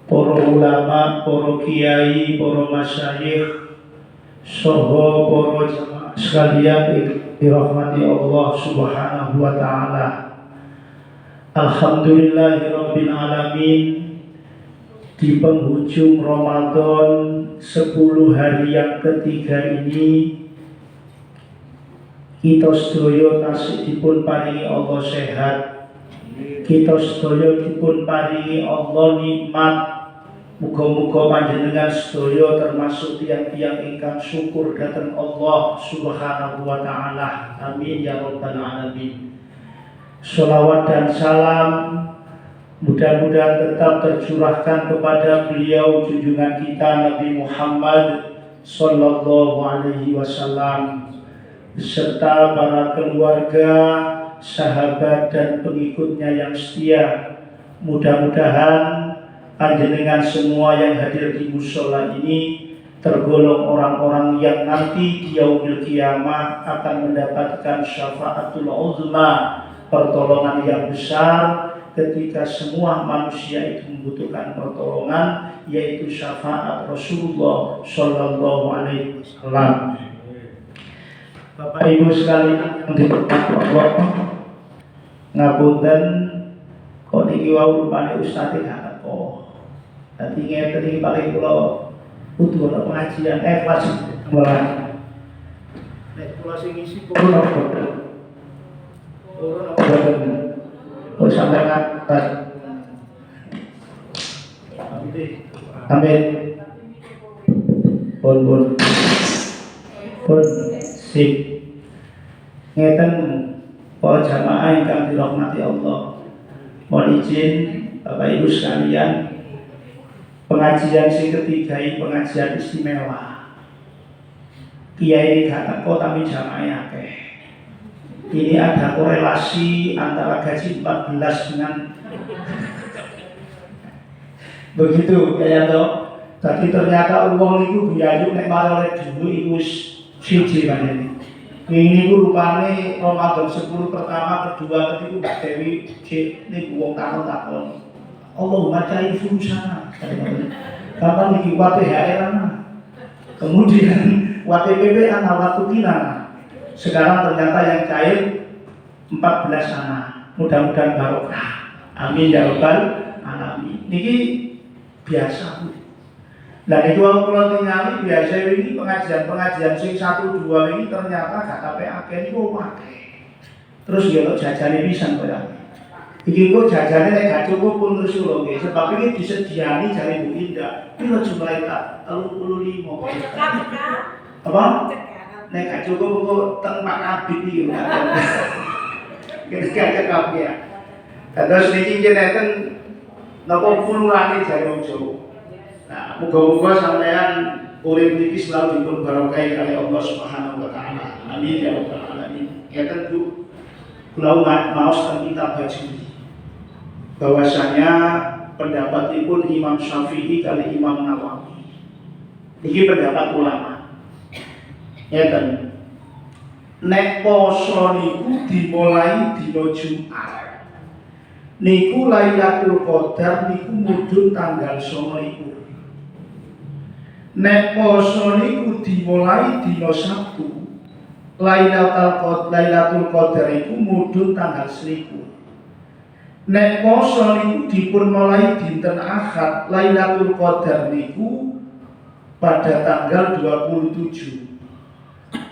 para ulama, para kiai, para masyayikh, saha para jamaah sekalian dirahmati Allah Subhanahu wa taala. Alhamdulillahirabbil alamin. Di penghujung Ramadan 10 hari yang ketiga ini, kita sedaya tasih dipun paringi Allah sehat. Kita sedaya dipun paringi Allah nikmat. Muga-muga panjenengan sedaya termasuk tiang-tiang ingkang syukur dhateng Allah Subhanahu wa taala. Amin ya rabbal alamin. Sholawat dan salam mudah-mudahan tetap tercurahkan kepada beliau junjungan kita Nabi Muhammad sallallahu alaihi wasallam beserta para keluarga, sahabat dan pengikutnya yang setia. Mudah-mudahan panjenengan semua yang hadir di mushola ini tergolong orang-orang yang nanti di yaumil qiyamah akan mendapatkan syafaatul uzma, pertolongan yang besar ketika semua manusia itu membutuhkan pertolongan, yaitu syafaat Rasulullah sallallahu alaihi wasallam. Bapak Ibu sekalian yang dirahmati Allah, ngapunten kok niki wau rupane ustaz gak teko. Dadi ngeten iki paling kula kudu ana pengajian kelas mulai. Nek kula sing ngisi pun oh sampai atas. Amin. Pun sip. Ngeten para jamaah ingkang dirahmati Allah. Mohon izin Bapak Ibu sekalian, pengajian sing ketiga ini pengajian istimewa. Kiai gak teko tapi jamaah akeh. Ini ada korelasi antara gaji 14 dengan begitu kayak toh. Tapi ternyata uang itu biayu nek marane dulu iku siji panjenengan. Ini rupane Ramadan 10 pertama, kedua, ketiga Mbak Dewi ini uang takon-takon. Allahumma cair furusana. Kapan iki THR ana? Kemudian WTPP ana waktu kinana. Sekarang ternyata yang cair 14 anak. Mudah-mudahan barokah. Amin ya rabbal alamin. Niki biasa. Nah itu aku ningali biasa ini pengajian sing 1 2 ini ternyata gak sampai akeh niku akeh. Terus ya kok jajane pisan kok ya. Iki kok jajane nek gak cukup pun terus lho nggih. Sebab ini disediani jare Bu Indah. Piro jumlahe tak 35. Apa? Nek gak cukup kok teng Pak Kabit iki. Ketika cekap ya. Terus niki jenenten napa pulungane jare wong Jawa. Nah, muga-muga sampean urip niki selalu dipun barokahi oleh Allah Subhanahu wa taala. Amin ya rabbal alamin. Ngeten Bu, kula maos teng kitab Bajuri. Bahwasanya pendapatipun Imam Syafi'i kali Imam Nawawi. Iki pendapat ulama. Ngeten. Nek poso niku dimulai dina Jumat. Niku Lailatul Qadar niku mudhun tanggal 29. Nek poso niku dimulai dina Sabtu. Lailatul Qadar iku mudhun tanggal 1. Nek poso niku dipun mulai dinten Ahad. Lailatul Qadar niku pada tanggal 27.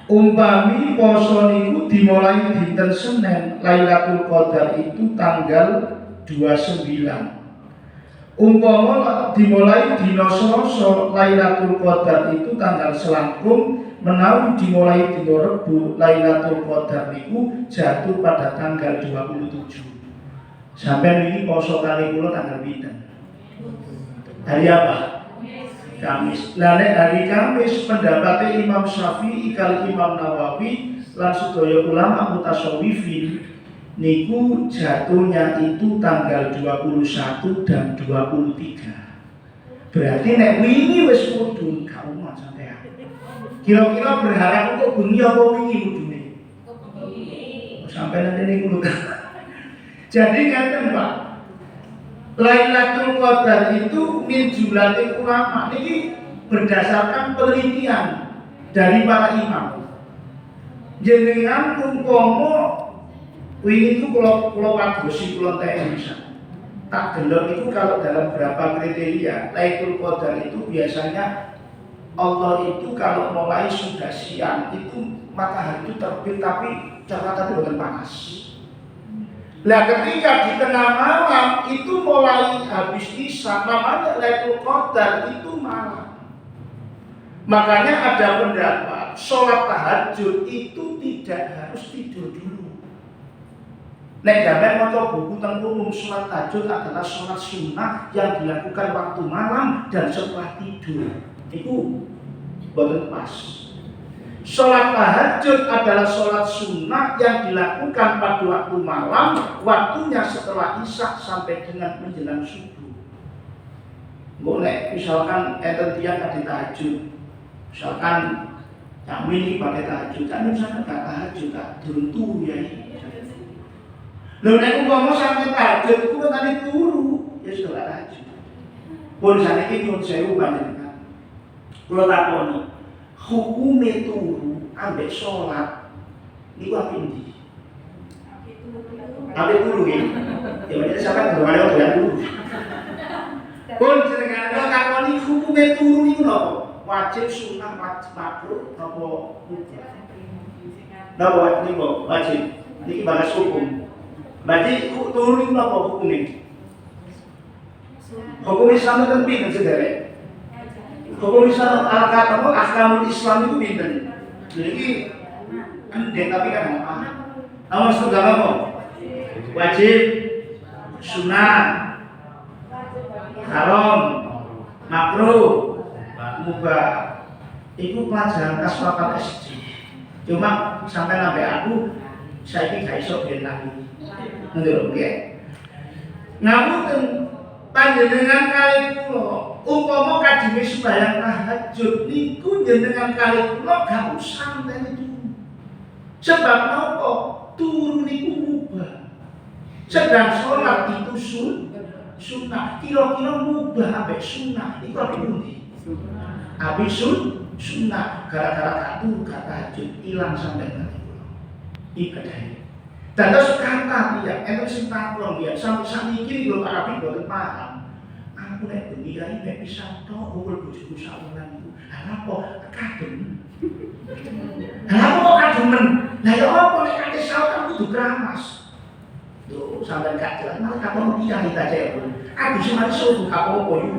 Umpami poso niku dimulai dinten Senin, Lailatul Qadar itu tanggal 29. Umpama dimulai dina Selasa, Lailatul Qadar itu tanggal selangkung, menawi dimulai dina Rebu, Lailatul Qadar niku jatuh pada tanggal 27. Sampai ini poso kali kula tanggal pinten? Hari apa? Kamis. Lah nek hari Kamis pendapatnya Imam Syafi'i kali Imam Nawawi lan sedaya ulama mutasawwifin niku jatuhnya itu tanggal 21 dan 23. Berarti nek wingi wis mudhun kaum sampean. Kira-kira berharap kok bengi apa wingi mudhune? Sampai nanti niku. Jadi ngeten Pak. Lailatul Qadar itu min jumlatil ulama. Ini berdasarkan penelitian dari para imam. Jenengan umpama wingi itu kula padosi kula teken bisa. Tak delok itu kalau dalam berapa kriteria Lailatul Qadar itu biasanya Allah itu kalau mulai sudah siang itu matahari itu terbit tapi catatannya bukan panas. Nah ketika di tengah malam itu mulai habis isya, namanya Lailatul Qadar itu malam. Makanya ada pendapat sholat tahajud itu tidak harus tidur dulu. Nek sampeyan maca buku tentang umum sholat tahajud adalah sholat sunnah yang dilakukan waktu malam dan setelah tidur. Itu boten pas. Sholat tahajud adalah sholat sunnah yang dilakukan pada waktu malam, waktunya setelah isya sampai dengan menjelang subuh. Boleh, misalkan tiang tadi tahajud, misalkan kami ini pakai tahajud, kan misalkan gak tahajud, tak turun ya. Lalu nek umpama sampai tahajud itu kan tadi turu, ya sudah tahajud. Pun sana ini nyuwun sewu panjenengan. Kula takoni, hukume turu ambek sholat niku apa ndi? Ambek turu ya. Ya berarti sampeyan durung ada doyan turu. Pun jenengan kula takoni hukume turu niku napa? Wajib, sunnah, makruh, napa mubah? Napa niku wajib? Niki bahas hukum. Berarti turu niku napa hukume? Hukum Islam itu pinten sederek? Hukum Islam al-katamul ahkamul Islam itu pinten. Jadi endek tapi kan apa? Nomor setunggal apa? Wajib, sunnah, haram, makruh, mubah. Itu pelajaran kelas 4 SD. Cuma sampai nabi aku saya gak iso ben lagi. Ngerti nggih? Ngapunten panjenengan kali kula umpama kadime sembahyang tahajud niku jenengan kali kula gak usah ngenteni turu. Sebab napa? Turu niku mubah. Sedang sholat itu sunnah. Kira-kira mubah ambek sunnah iku apa pundi? Habis sunnah gara-gara gak turu gak tahajud ilang sampai kali kula. Ibadah. Dados kata dia, enten sing takon dia sampai sakniki lho Pak Rabi boten paham. Aku nek bengi iki nek bisa tok uwul bojoku sawelan iku. Lah apa kadem? Lah apa kok kademen? Lah ya apa nek kate sawelan kudu kramas. Tuh sampeyan gak jelas malah takon kiai ta cek. Aku sing mari subuh gak apa-apa yo.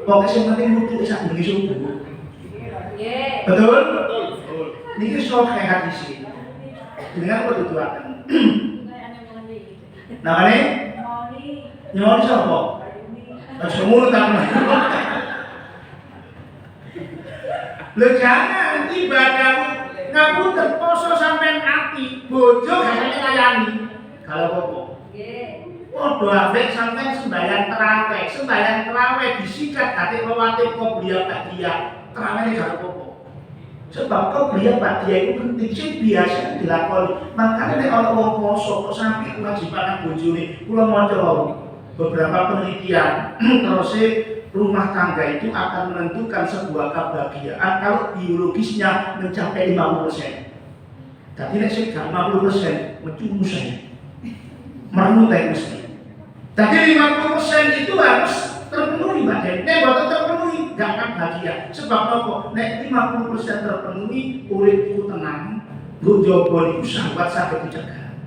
Pokoke sing penting nutuke sak bengi subuh. Nggih. Betul? Betul. Niki sok hadis. Dengan apa tujuan? Namanya? Nyoli siapa? Semua tak Lho jangan ibadah ngapunten poso sampean ati, bojo gak layani. Kalau apa? Padha ambek sampean sembahyang tarawih disikat gate rawatib qobliyah ba'diyah. Tarawih gak apa-apa. Sebab qobliyah ba'diyah itu penting sing biasa dilakoni. Makanya nek ana wong poso kok sampe kewajiban bojone, kula maca beberapa penelitian terus rumah tangga itu akan menentukan sebuah kebahagiaan kalau biologisnya mencapai 50%. Jadi nek sing 50% mencuma saya. Merutai mesti. Jadi 50% itu harus terpenuhi badan. Nek boten terpenuhi gak akan bahagia. Sebab apa? Nek 50% terpenuhi uripku tenang, nggo njaba niku sahabat saged dicegah.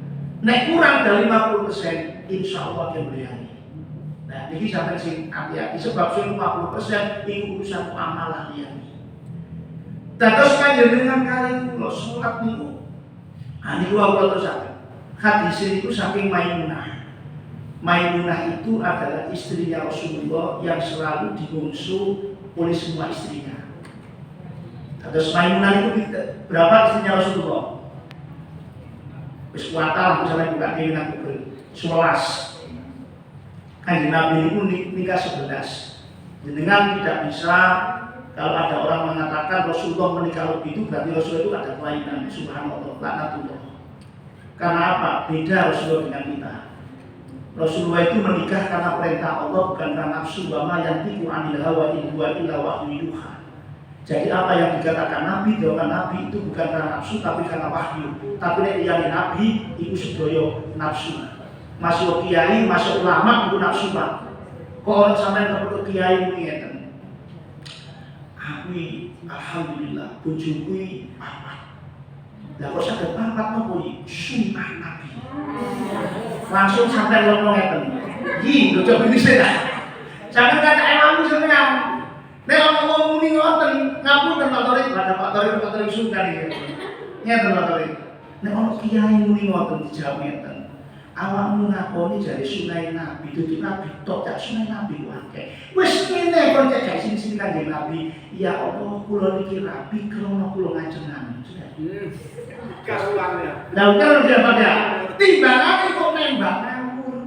Nek kurang dari 50%, insyaallah dia mulyani. Nah, ini sampai sing hati-hati sebab sing 50% itu urusan amalan dia. Dados panjenengan kali kula salat niku. Niku aku terusaken. Hadis itu saking Maimunah. Maimunah itu adalah istrinya Rasulullah yang selalu dibungsu oleh semua istrinya. Dados Maimunah itu berapa istrinya Rasulullah? Wis kuatal misalnya buka keinginan Google 11. Kanjeng Nabi itu nikah 11. Dengan tidak bisa kalau ada orang mengatakan Rasulullah menikah lebih itu berarti Rasulullah itu ada kelainan. Subhanallah, laknatullah. Karena apa? Beda Rasulullah dengan kita. Rasulullah itu menikah karena perintah Allah, bukan karena nafsu. Wa ma yantiqu 'anil hawa in huwa illa wahyu yuha. Jadi apa yang dikatakan Nabi, doakan Nabi itu bukan karena nafsu tapi karena wahyu. Tapi nek liyane Nabi itu sedaya nafsu. Masuk kiai, masuk ulama itu nafsu Pak. Kok ana sampean kepethuk kiai ngeten. Aku alhamdulillah bojoku papat. Lah kok saged papat nopo iki? Sunnah Nabi. Langsung sampai ngomong ngeten. Yi, lho coba iki sik. Sampeyan kata ewangu sampeyan. Nek ngomong muni ngoten, ngapunten Pak Torik, Pak Torik suka iki. Ngeten Pak Torik. Nek ana kiai muni ngoten dijawab ngeten. Awakmu ngakoni jare sunah Nabi, dudu Nabi tok, jak sunah Nabi wae. Wis ngene kon cek gak sing Kanjeng Nabi. Ya Allah, kula niki rabi krana kula ngajengan. Karuannya. Lah kan dia pada timbangane kok nembak ngawur.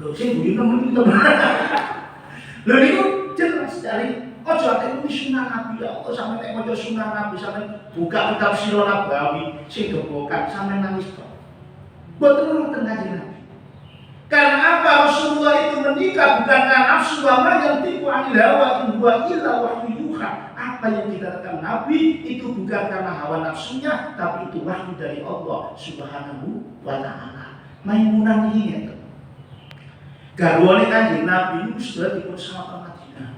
Lho sing guyu nemen itu. Lho niku jelas dari ojo ate sunah Nabi ya. Kok sampe nek maca sunah Nabi sampe buka kitab Sirah Nabawi sing gebokan sampe nangis tok. Buat nurut Kanjeng Nabi. Karena apa? Rasulullah itu menikah bukan karena nafsu wa ma yantiqu 'anil hawa in huwa illa wahyu yuha. Apa yang dikatakan Nabi itu bukan karena hawa nafsunya, tapi itu wahyu dari Allah Subhanahu wa taala. Maimunah ini itu. Garwane Kanjeng Nabi itu sudah dipun sahabat Madinah.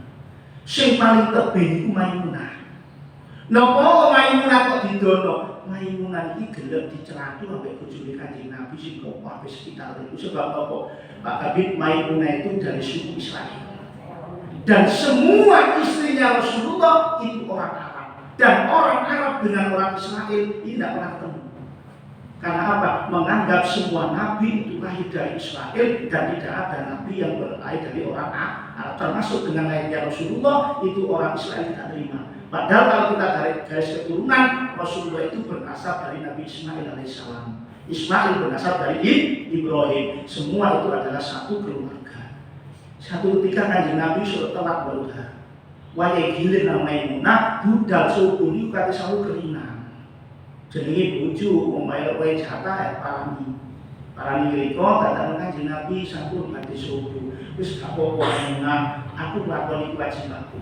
Sing paling tebih iku Maimunah. Napa Maimunah kok didono? Maimunah iki gelem dicelatu ambek bojone Kanjeng Nabi sing kok wis sekitar itu sebab apa? Pak Kabid, Maimunah itu dari suku Israel. Dan semua istrinya Rasulullah itu orang Arab. Dan orang Arab dengan orang Israel ini tidak pernah ketemu. Karena apa? Menganggap semua nabi itu lahir dari Israel dan tidak ada nabi yang berlahir dari orang Arab. Termasuk dengan lahirnya Rasulullah itu orang Israel tidak terima. Padahal kalau kita dari garis keturunan, Rasulullah itu berasal dari Nabi Ismail alaihissalam. Ismail berasal dari Ibrahim. Semua itu adalah satu keluarga. Satu ketika Kanjeng Nabi sudah telat berudah. Wayai gilir namanya Maimunah, budal suku ini kata selalu kerinang. Jadi bojo omahe wae jatah parani riko datang Kanjeng Nabi sampun mati suku. Wis gak apa-apa Maimunah, aku nglakoni kewajibanku.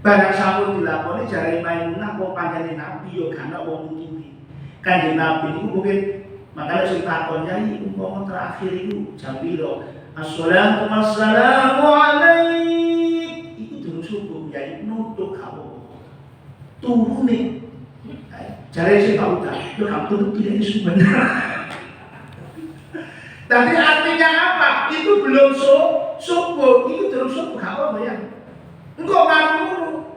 Barang sampun dilakoni jare Maimunah kok panjane Nabi yo gak ana wong nututi. Kanjeng Nabi niku mungkin makanya sing takon yai umpama terakhir iku jam piro? Assalamu alaik. Iku durung subuh yai nutuk kamu. Turune. Jare sing Pak Uta, yo gak tutup iki subuh. Tapi artinya apa? Itu belum subuh, itu durung subuh gak apa ya. Engkau malu,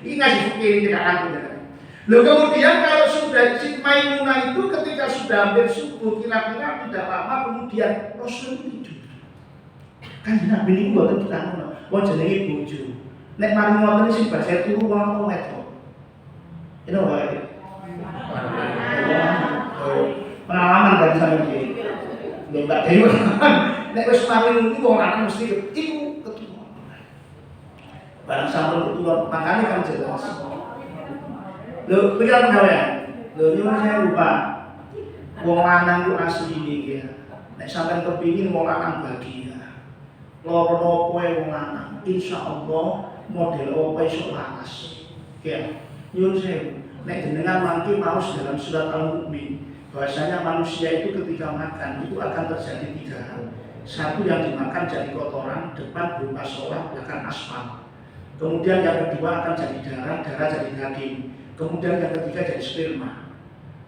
ini ngasih fikir tidak akan. Lalu kemudian kalau sudah si Maimunah itu ketika sudah hampir subuh kira-kira tidak lama kemudian Rasul itu tidur. Kan Nabi ini buatan kita ngono, wong jenenge bojo. Nek mari ngoten sing bahasa turu wong wedok. Itu wae. Pengalaman dari sampeyan iki. Lho tak dhewe. Nek wis mari ngono wong lanang mesti iku barang sampun ketua, makanya kan jelas. Loh, pikiran kalian. Loh, ini saya lupa. Wong lanang itu asli ini ya. Nek sampean kepingin wong lanang bahagia. Loro nopo wong lanang, insya Allah model opo iso laras. Ya, nyuwun sewu. Nek jenengan mangke maos dalam surat Al-Mu'min, bahwasanya manusia itu ketika makan itu akan terjadi 3 hal. Satu yang dimakan jadi kotoran, depan berupa sholat, belakang aspal. Kemudian yang kedua akan jadi darah, darah jadi daging. Kemudian yang ketiga jadi sperma.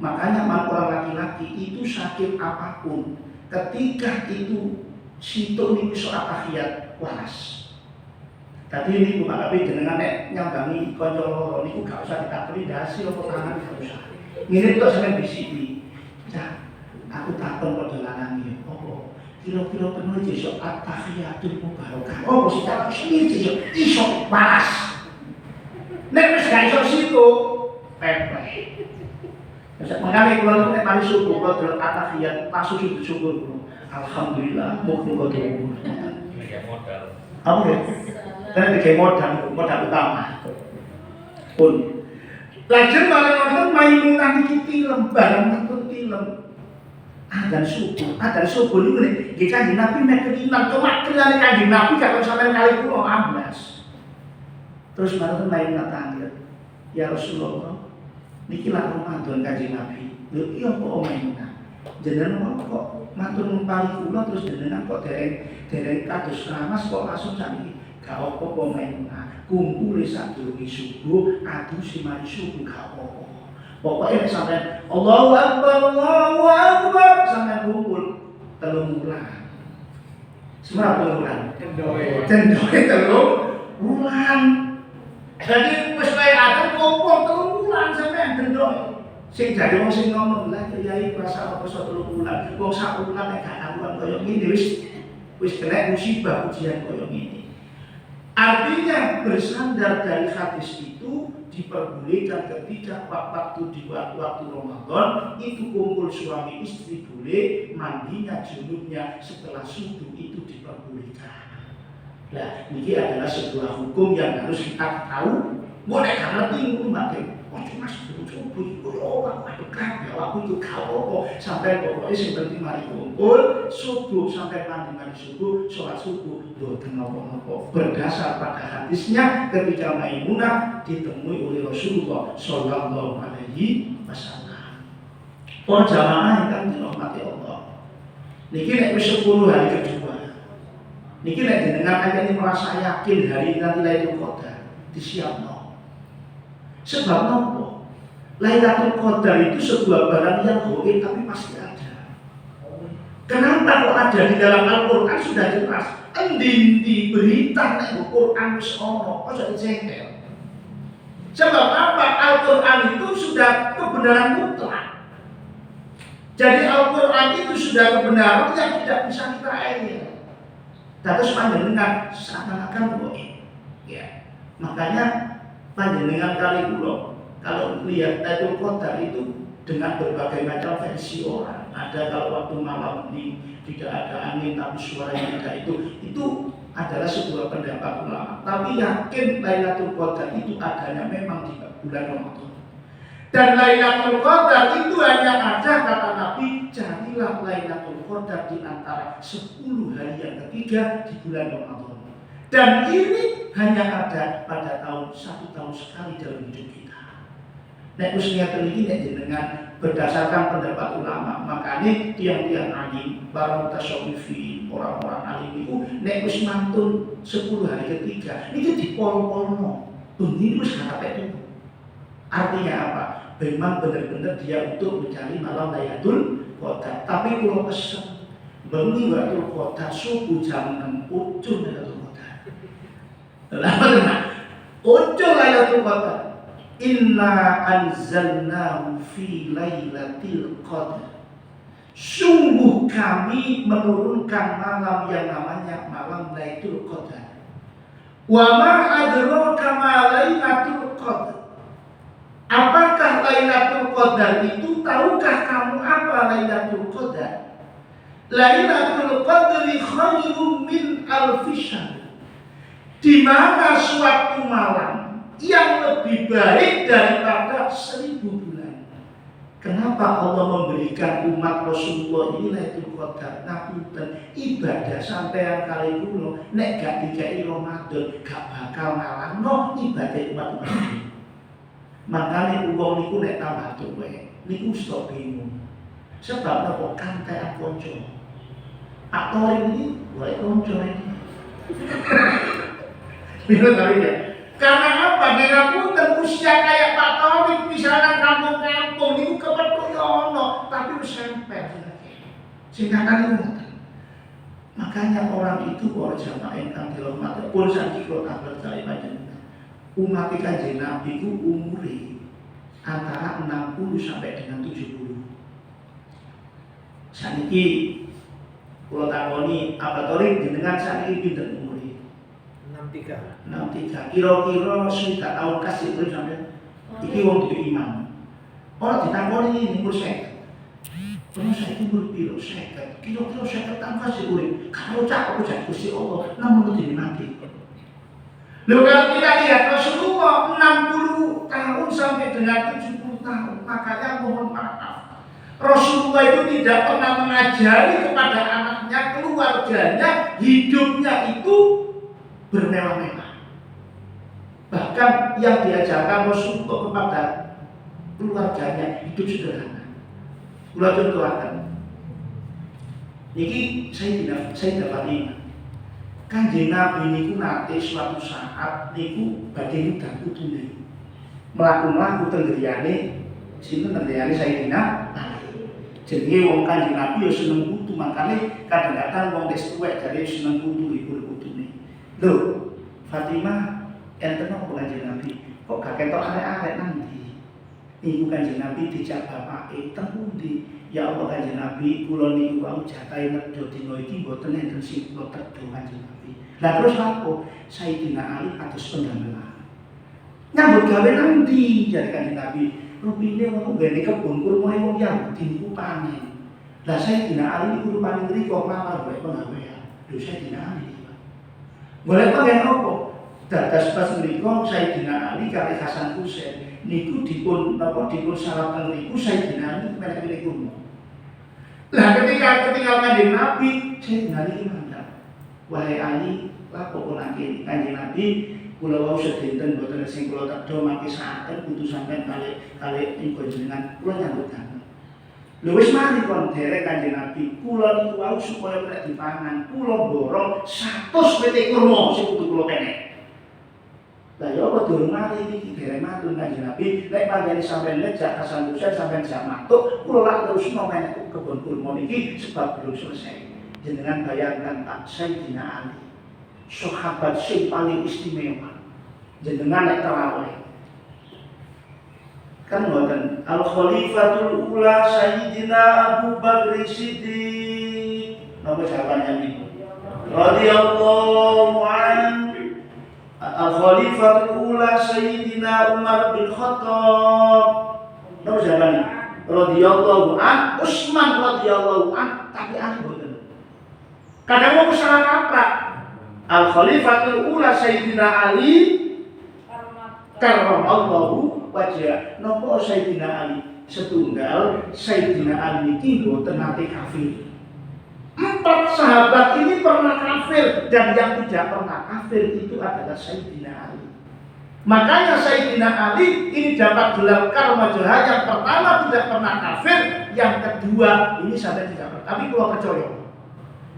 Makanya orang laki-laki itu sakit apapun, ketika itu situ ini soal tahiyat waras. Tadi ini bukan tapi jenengan nyambangi konco niku gak usah ditakoni dasi apa tangan gak usah. Mirip kok sampeyan bisiki. Cah, aku takon kok dolanan iki. Apa? Kira-kira penuh jesok at-tahiyatul mubarakah. Oh, mesti tak sini jesok iso waras. Nek wis gak iso situ, pepeh. Mengkali kula nek mari syukur kok delok at-tahiyat pas sujud syukur. Alhamdulillah, muga-muga diumur. Iki modal. Apa ya? Kan iki modal utama. Pun. Lajeng bareng wonten Maimunah iki tilem bareng wonten tilem. Adzan subuh niku nggih Kanjeng Nabi mek kelinan, cuma kelane Kanjeng Nabi gak sampeyan kali kula amblas. Terus matur Maimunah tanggil, ya Rasulullah, niki lak Ramadan Kanjeng Nabi. Lho iya kok Maimunah. Jenengan kok matur numpang kula terus jenengan kok dereng kados ramas kok langsung sakniki. Gak apa-apa Maimunah. Kumpul sadurunge subuh, adu mari subuh gak apa-apa. Pokoknya sampai Allahu Akbar sampai kumpul 3 bulan. Semua 3 bulan. Tendoe 3 bulan. Jadi wis wae atur kumpul 3 bulan sampean tendoe. Sing dadi wong sing ngomong lha kiai rasa apa 3 bulan. Wong sak bulan nek gak karuan koyo ngene wis kena musibah ujian koyo ngene. Artinya bersandar dari hadis itu diperbolehkan ketika waktu di waktu Ramadan itu kumpul suami istri boleh, mandinya junubnya setelah subuh itu diperbolehkan. Nah, ini adalah sebuah hukum yang harus kita tahu. Boleh karena tinggal mati. Oh cuma subuh itu orang dekat ya waktu itu kau sampai pokoknya seperti mari kumpul subuh sampai mandi subuh sholat subuh boten nopo berdasar pada hadisnya ketika Maimunah ditemui oleh Rasulullah Shallallahu Alaihi Wasallam. Oh jamaah yang dirahmati Allah. Niki nek wis 10 hari kedua. Niki nek jenengan ini merasa yakin hari nanti Lailatul Qadar disiapno. Sebab apa? Lailatul Qadar itu sebuah barang yang gaib tapi pasti ada. Kenapa kok ada di dalam Al-Quran sudah jelas? Endi berita nek Al-Quran wis ono, ojo dicengkel. Sebab apa? Al-Quran itu sudah kebenaran mutlak. Jadi Al-Quran itu sudah kebenaran yang tidak bisa kita elak. Terus panjenengan seakan-akan gaib. Ya. Makanya panjenengan kali kula kalau lihat Lailatul Qadar itu dengan berbagai macam versi orang. Ada kalau waktu malam ini tidak ada angin tapi suaranya tidak itu adalah sebuah pendapat ulama. Tapi yakin Lailatul Qadar itu adanya memang di bulan Ramadan. Dan Lailatul Qadar itu hanya ada kata Nabi, carilah Lailatul Qadar di antara 10 hari yang ketiga di bulan Ramadan. Dan ini hanya ada pada satu tahun sekali dalam hidup kita. Nek usia ini nek jenengan berdasarkan pendapat ulama, makanya tiang-tiang alim, para mutasawwifin, orang-orang alim itu nek wis mantun 10 hari ketiga, itu dipol-polno. Ini wis sampai itu. Artinya apa? Memang benar-benar dia untuk mencari malam Lailatul Qadar. Tapi kalau pesen bengi Lailatul Qadar subuh jam 6 ucul Lailatul Qadar. Lama ucul Lailatul Qadar. Inna anzalnahu fi Lailatul Qadar. Sungguh kami menurunkan malam yang namanya malam Lailatul Qadar. Wa ma adraka ma Lailatul Qadar. Apakah Lailatul Qadar itu? Tahukah kamu apa Lailatul Qadar? Lailatul Qadri khairum min alfi syahr. Di mana suatu malam yang lebih baik daripada 1000 bulan. Kenapa Allah memberikan umat Rasulullah ini Lailatul Qadar? Ngapunten ibadah sampean kali kula nek gak dikai Ramadan gak bakal ngalahno ibadah umat ini. Makanya uang niku nek tambah tuwek niku stop bingung. Sebab napa kantean kanca. Aktor ini wae kanca ini. Bila tadi karena apa? Dengan punten usia kayak Pak Taufik misalnya kampung-kampung niku kepethuk yo ono, tapi wis sempel. Singkatan itu. Makanya orang itu orang jamaah ingkang dirahmati pun sakit kula tambah kali panjenengan. Umat Kanjeng Nabi itu umure antara 60 sampai dengan 70. Saniki kula takoni apa torik jenengan saniki pinten umure? 63. Kira-kira sudah tahun kasih urip sampeyan. Iki wong duwe iman. Ora ditakoni umur 50. Terus saiki umur piro? 50. Kira-kira 50 tahun kasih urip. Kalau cak aku jadi Gusti Allah, namun jadi mati. Lalu kalau kita lihat Rasulullah 60 tahun sampai dengan 70 tahun, makanya mohon maaf. Rasulullah itu tidak pernah mengajari kepada anaknya, keluarganya, hidupnya itu bermewah-mewah. Bahkan yang diajarkan Rasulullah kepada keluarganya hidup sederhana. Kula contohaken. Niki saya dapat ini. Kanjeng Nabi niku nate suatu saat niku badhe ngundang putune. Mlaku-mlaku teng griyane sinten teng griyane Sayyidina Ali. Jenenge wong Kanjeng Nabi ya seneng putu, makane kadang-kadang wong wis tuwek jare seneng putu iku putune. Lho, Fatimah enten apa Kanjeng Nabi? Kok gak ketok arek-arek nanti? Niku Kanjeng Nabi dijak bapake teng pundi? Ya Allah Kanjeng Nabi, kula niku wau jatahe nedha dina iki mboten enten sing kula tedha Kanjeng Nabi. Lah terus apa? Sayyidina Ali atus pendamelan. Nyambut gawe nanti jare Kanjeng Nabi. Rupine wong ngene kebon kurma wong Yahudi niku panen. Lah Sayyidina Ali niku panen mriku malah golek penggawean. Lho Sayyidina Ali. Golek pangen apa? Dados pas mriku Sayyidina Ali kali Hasan Husain niku dipun syarat niku Sayyidina Ali menek kurma. Lah ketika Kanjeng Nabi Sayyidina Ali mandang, wahai Ali, lapo punake Kanjeng Nabi kula wau sedenten boten sing kula tedha mangke saken putu sampean kali ing panjenengan kula nyambut damel. Lho wis mari kon derek Kanjeng Nabi, kula niku wau supaya nek dipangan kula borong 100 petik kurma sing kudu kula penek. Lah ya apa durung mari iki derek matur Kanjeng Nabi, nek panjenengan sampean lejak Hasan Husain sampean jam matuk, kula lak terusno menek kebon kurma niki sebab belum selesai. Jenengan bayangkan Pak Sayyidina Ali, sahabat sing paling istimewa. Jenengan nek tarawih kan ngoten, Al Khalifatul Ula Sayyidina Abu Bakar Siddiq. Napa jawabannya niku? Radhiyallahu anhu. Al Khalifatul Ula Sayyidina Umar bin Khattab. Napa jawabannya? Radhiyallahu anhu. Utsman radhiyallahu anhu, tapi Ali boten. Kadang mau salah kaprah. Al Khalifatul Ula Sayyidina Ali karramallahu wajah. Napa Sayyidina Ali setunggal Sayyidina Ali iki mboten nate kafir. 4 sahabat ini pernah kafir dan yang tidak pernah kafir itu adalah Sayyidina Ali. Makanya Sayyidina Ali ini dapat gelar Karmajaha. Yang pertama tidak pernah kafir, yang kedua ini sampai tidak pernah. Tapi kalau percaya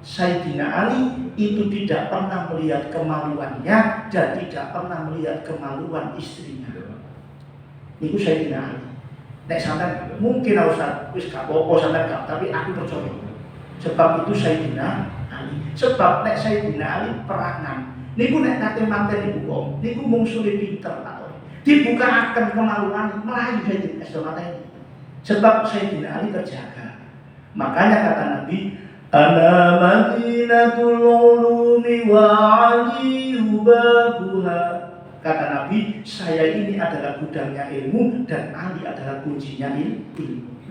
Sayyidina Ali itu tidak pernah melihat kemaluannya dan tidak pernah melihat kemaluan istrinya. Itu Sayyidina Ali. Nek sampean mungkin Ustaz wis gak apa-apa sampean gak, tapi aku percaya. Sebab itu Sayyidina Ali. Sebab nek Sayyidina Ali perangan. Niku nek nate manten niku wong, niku mungsule pinter atau dibukaaken kemaluan melayu Sayyidina Ali. Sebab Sayyidina Ali terjaga. Makanya kata Nabi, ana madinatul ulumi wa ali babuha. Kata Nabi, saya ini adalah gudangnya ilmu dan Ali adalah kuncinya ilmu.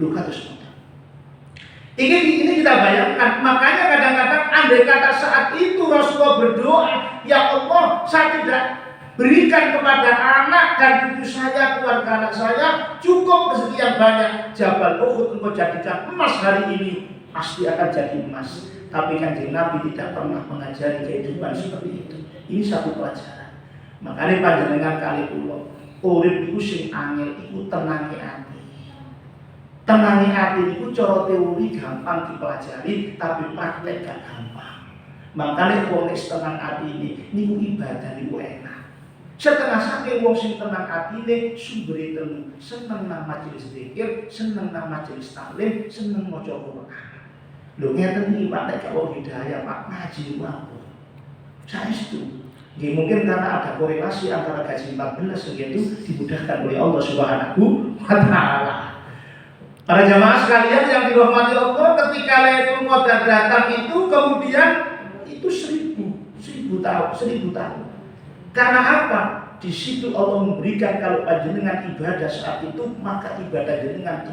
Lu kata semua. Ini kita bayangkan. Makanya kadang-kadang andai kata saat itu Rasulullah berdoa, ya Allah, saya tidak berikan kepada anak dan cucu saya, keluarga anak saya cukup rezeki yang banyak. Jabal Uhud engkau jadikan emas hari ini, pasti akan jadi emas. Tapi Kanjeng Nabi tidak pernah mengajari kehidupan seperti itu. Ini satu pelajaran. Makanya panjenengan kali kula urip iku sing angel iku tenange ati. Tenange ati iku cara teori gampang dipelajari, tapi praktek gak gampang. Makanya wong wis tenang atine niku ibadah niku enak. Setengah saking wong sing tenang atine sumbere telu, seneng nang majelis zikir, seneng nang majelis taklim, seneng maca Quran. Lho ngeten iki Pak, nek kawula hidayah Pak ngaji apa? Saestu. Nggih mungkin karena ada korelasi antara gaji 14 yaitu dimudahkan oleh Allah Subhanahu wa taala. Para jamaah sekalian yang dirahmati Allah, ketika Lailatul Qadar datang itu kemudian itu 1000 tahun. Karena apa? Di situ Allah memberikan kalau panjenengan ibadah saat itu, maka ibadah jenengan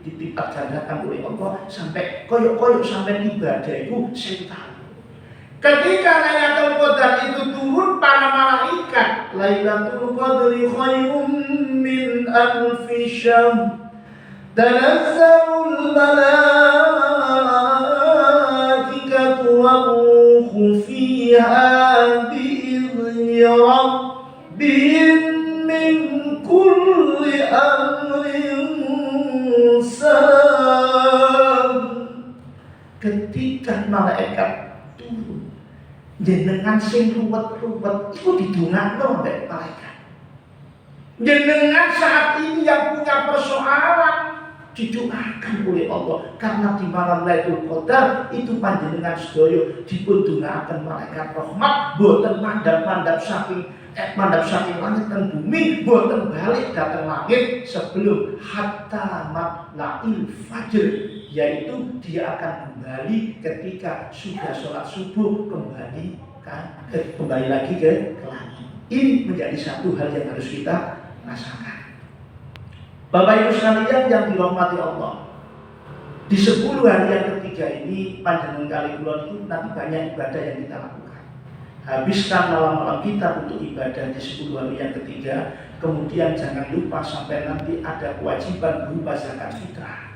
dilipat gandakan oleh Allah sampai koyok-koyok sampai ibadah itu 1000 tahun. Ketika Lailatul Qadar itu turun, para malaikat, Lailatul Qadri khairum min alfi syahr, tanazzalul malaikatu war-ruhu fiha bi'izni rabbihim min kulli amrin salam. Ketika malaikat turun, jenengan sing ruwet-ruwet iku didongakno mbek malaikat. Jenengan saat ini yang punya persoalan didoakan oleh Allah, karena di malam Lailatul Qadar itu panjenengan sedaya dipun dongaaken malaikat rahmat, boten mandap-mandap saking langit dan bumi, boten balik datang langit sebelum hatta matla'il fajr, yaitu dia akan kembali ketika sudah sholat subuh, kembali lagi ke langit. Ini menjadi satu hal yang harus kita rasakan. Bapak Ibu sekalian yang dirahmati Allah, di 10 hari yang ketiga ini panjenengan kali kula itu nanti banyak ibadah yang kita lakukan. Habiskan malam-malam kita untuk ibadah di 10 hari yang ketiga. Kemudian jangan lupa sampai nanti ada kewajiban berupa zakat fitrah.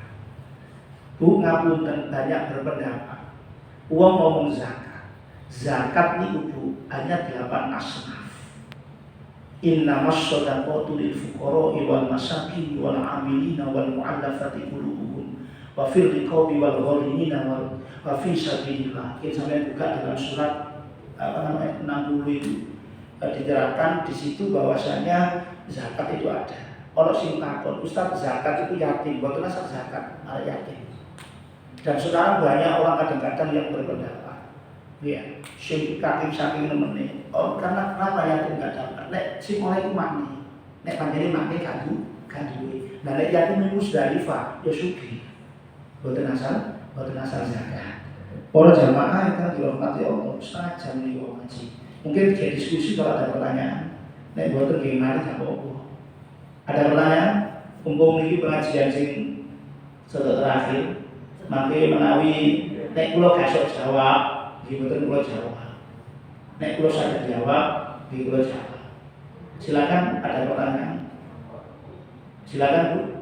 Bu ngapunten banyak berpendapat. Uang ngomong zakat. Zakat ini Bu hanya 8 asnaf. Innamas shadaqatu lil fuqara'i wal masakin wal 'amilina wal mu'allafati qulubuhum wa fil riqabi wal gharimina wa fi sabilillah. Kita sampai buka dalam surat 60 itu diterangkan di situ bahwasanya zakat itu ada. Kalau sing takon, Ustaz zakat itu yatim, boten asal zakat ala yatim. Dan sekarang banyak orang kadang-kadang yang berpendapat, ya, sing kaki saking nemene, karena kenapa yatim gak dapat? Nek sing oleh iku mati, nek panjene mati gak duwe. Nah nek yatim Musdalifah ya sugih. Boten asal zakat. Para jamaah yang dirahmati Allah, setengah jam ini ngaji. Mungkin dia diskusi kalau ada pertanyaan. Nek boten nggih mari gak apa-apa. Ada pertanyaan? Umpung niki pengajian sing terakhir, mangke menawi nek kula gak sok jawab, nggih boten kula jawab. Nek kula saged jawab, nggih kula jawab. Silakan ada pertanyaan. Silakan Bu.